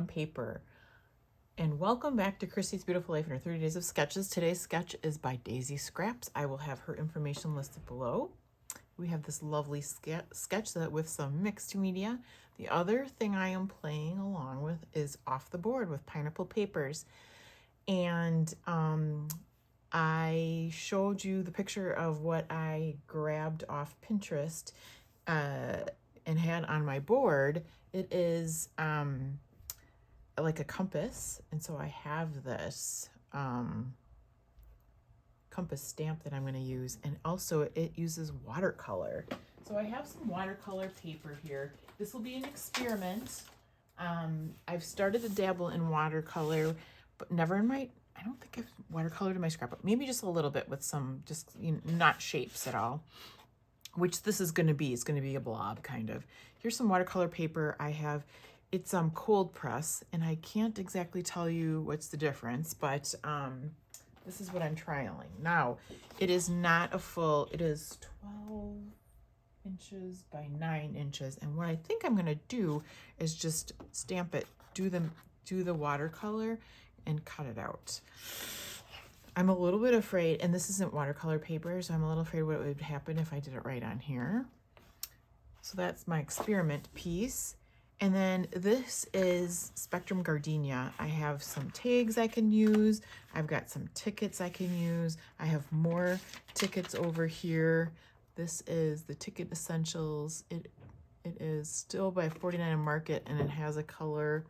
paper. And welcome back to Christy's Beautiful Life in her 30 Days of Sketches. Today's sketch is by Daisy Scraps. I will have her information listed below. We have this lovely sketch that with some mixed media. The other thing I am playing along with is Off the Board with pineapple papers. And I showed you the picture of what I grabbed off Pinterest and had on my board. It is like a compass, and so I have this compass stamp that I'm going to use, and also it uses watercolor. So I have some watercolor paper here. This will be an experiment. I've started to dabble in watercolor, but never in my, I don't think I've watercolored in my scrapbook. Maybe just a little bit with some, just not shapes at all, which this is going to be. It's going to be a blob kind of. Here's some watercolor paper I have. It's cold press, and I can't exactly tell you what's the difference, but this is what I'm trialing. Now, it is not a full, it is 12 inches by 9 inches, and what I think I'm gonna do is just stamp it, do the watercolor, and cut it out. I'm a little bit afraid, and this isn't watercolor paper, so I'm a little afraid what would happen if I did it right on here. So that's my experiment piece. And then this is Spectrum Gardenia. I have some tags I can use. I've got some tickets I can use. I have more tickets over here. This is the Ticket Essentials. It is still by 49 a Market, and it has a color.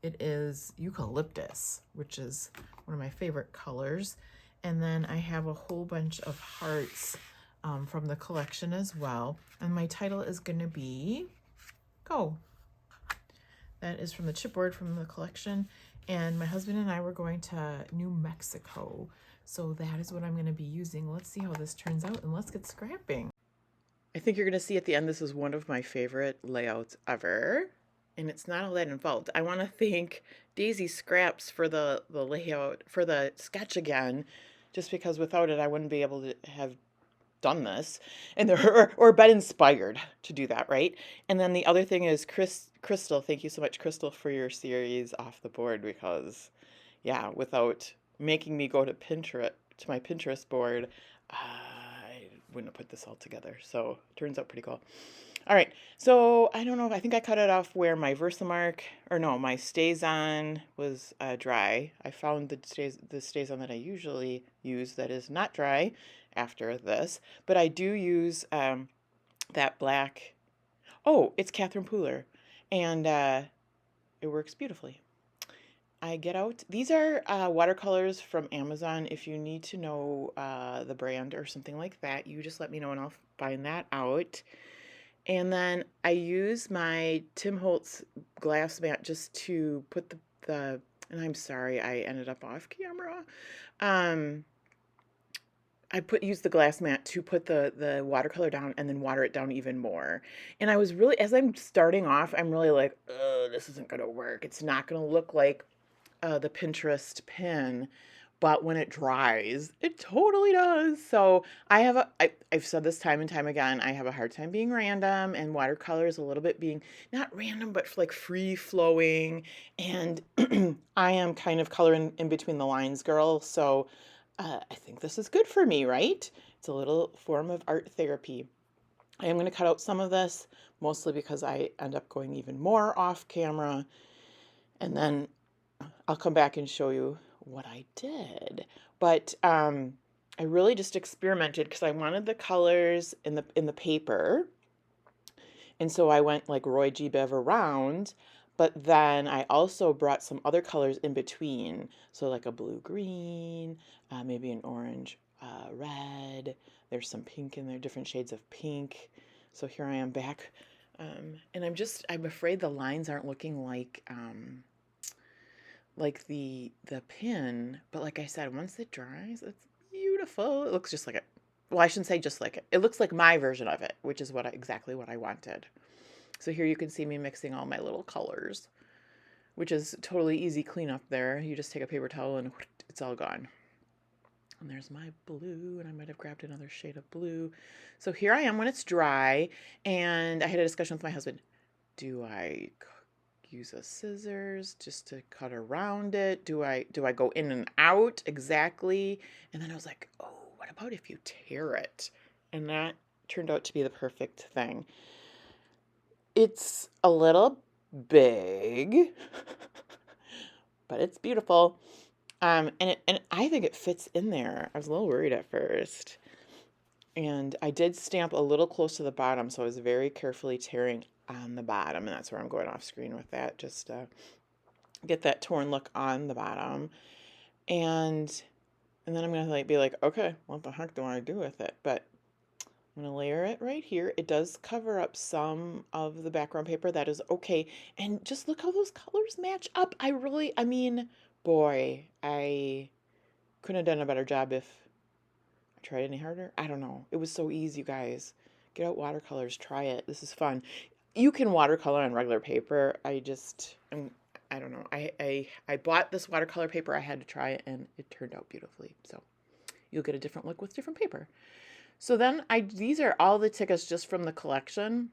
It is eucalyptus, which is one of my favorite colors. And then I have a whole bunch of hearts from the collection as well. And my title is going to be Go. That is from the chipboard from the collection. And my husband and I were going to New Mexico. So that is what I'm going to be using. Let's see how this turns out, and let's get scrapping. I think you're going to see at the end, this is one of my favorite layouts ever. And it's not all that involved. I want to thank Daisy Scraps for the layout, for the sketch again, just because without it, I wouldn't be able to have done this and or been inspired to do that, right? And then the other thing is Crystal. Thank you so much, Crystal, for your series Off the Board, because yeah, without making me go to Pinterest, to my Pinterest board, I wouldn't have put this all together. So it turns out pretty cool. All right, so I don't know, I think I cut it off where my Versamark, or no, my StazOn was dry. I found the StazOn that I usually use that is not dry after this, but I do use that black, oh, it's Catherine Pooler, and it works beautifully. I get out, these are watercolors from Amazon. If you need to know the brand or something like that, you just let me know and I'll find that out. And then I use my Tim Holtz glass mat just to put the and I'm sorry, I ended up off camera. I use the glass mat to put the watercolor down and then water it down even more. And I was really, as I'm starting off, I'm really like, oh, this isn't going to work. It's not going to look like the Pinterest pin. But when it dries, it totally does. So I've said this time and time again, I have a hard time being random, and watercolor is a little bit being, not random, but like free flowing. And I am kind of coloring in between the lines girl. So I think this is good for me, right? It's a little form of art therapy. I am going to cut out some of this, mostly because I end up going even more off camera. And then I'll come back and show you what I did. But I really just experimented because I wanted the colors in the paper. And so I went like Roy G. Biv around, but then I also brought some other colors in between. So like a blue-green, maybe an orange red. There's some pink in there, different shades of pink. So here I am back. And I'm afraid the lines aren't looking like the pin, but like I said, once it dries, it's beautiful. It looks just like it. Well, I shouldn't say just like it. It looks like my version of it, which is exactly what I wanted. So here you can see me mixing all my little colors, which is totally easy cleanup there. You just take a paper towel and it's all gone. And there's my blue, and I might have grabbed another shade of blue. So here I am when it's dry, and I had a discussion with my husband. Do I use a scissors just to cut around it? Do I go in and out exactly? And then I was like, oh, what about if you tear it? And that turned out to be the perfect thing. It's a little big, but it's beautiful. And I think it fits in there. I was a little worried at first. And I did stamp a little close to the bottom, so I was very carefully tearing on the bottom, and that's where I'm going off screen with that, just to get that torn look on the bottom. And then I'm gonna be like, okay, what the heck do I do with it? But I'm gonna layer it right here. It does cover up some of the background paper. That is okay. And just look how those colors match up. I mean, boy, I couldn't have done a better job if I tried any harder. I don't know. It was so easy, you guys. Get out watercolors. Try it. This is fun. You can watercolor on regular paper. I don't know. I bought this watercolor paper. I had to try it, and it turned out beautifully. So you'll get a different look with different paper. So then these are all the tickets just from the collection.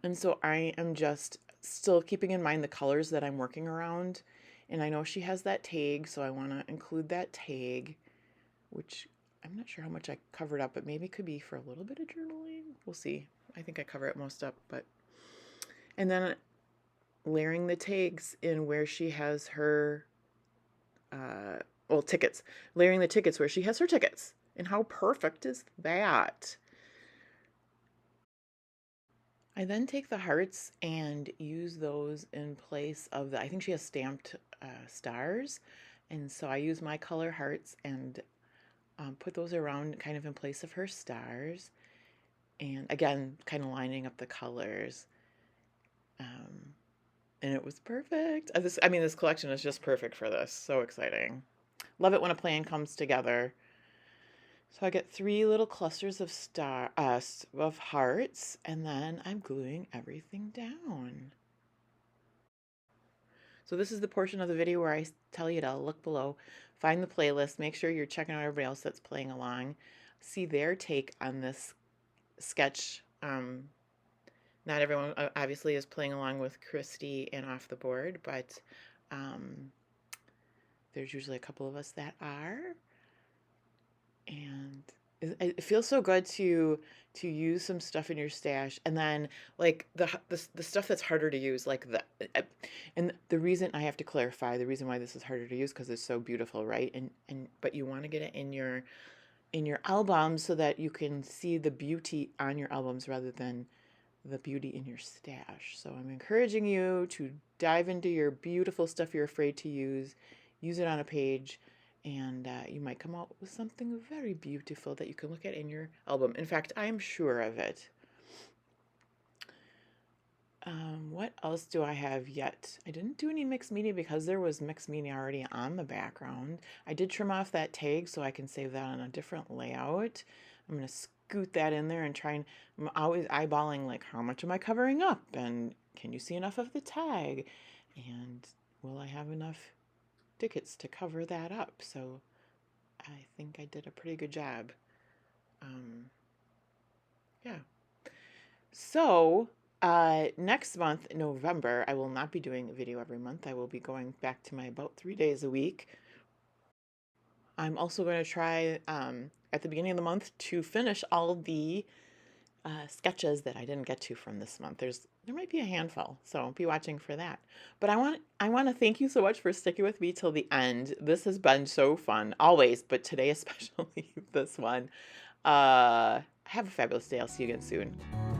And so I am just still keeping in mind the colors that I'm working around. And I know she has that tag, so I want to include that tag, which I'm not sure how much I covered up, but maybe it could be for a little bit of journaling. We'll see. I think I cover it most up, but. And then layering the tags in where she has her, tickets. Layering the tickets where she has her tickets. And how perfect is that? I then take the hearts and use those in place of I think she has stamped stars. And so I use my color hearts and put those around kind of in place of her stars. And again, kind of lining up the colors. And it was perfect. This collection is just perfect for this. So exciting. Love it when a plan comes together. So I get 3 little clusters of of hearts, and then I'm gluing everything down. So this is the portion of the video where I tell you to look below, find the playlist, make sure you're checking out everybody else that's playing along, see their take on this sketch. Not everyone obviously is playing along with Christy and Off the Board, but there's usually a couple of us that are. And it feels so good to use some stuff in your stash, and then like the stuff that's harder to use, like and the reason I have to clarify the reason why this is harder to use, because it's so beautiful, right? But you want to get it in your albums so that you can see the beauty on your albums rather than the beauty in your stash. So I'm encouraging you to dive into your beautiful stuff you're afraid to use it on a page, and you might come out with something very beautiful that you can look at in your album. In fact, I am sure of it. What else do I have yet? I didn't do any mixed media because there was mixed media already on the background. I did trim off that tag so I can save that on a different layout. I'm going to scoot that in there and I'm always eyeballing, like, how much am I covering up? And can you see enough of the tag? And will I have enough tickets to cover that up? So I think I did a pretty good job. Yeah. So next month, in November, I will not be doing a video every month. I will be going back to my about 3 days a week. I'm also going to try at the beginning of the month to finish all the sketches that I didn't get to from this month. There might be a handful, so be watching for that. But I want to thank you so much for sticking with me till the end. This has been so fun, always, but today especially this one. Have a fabulous day. I'll see you again soon.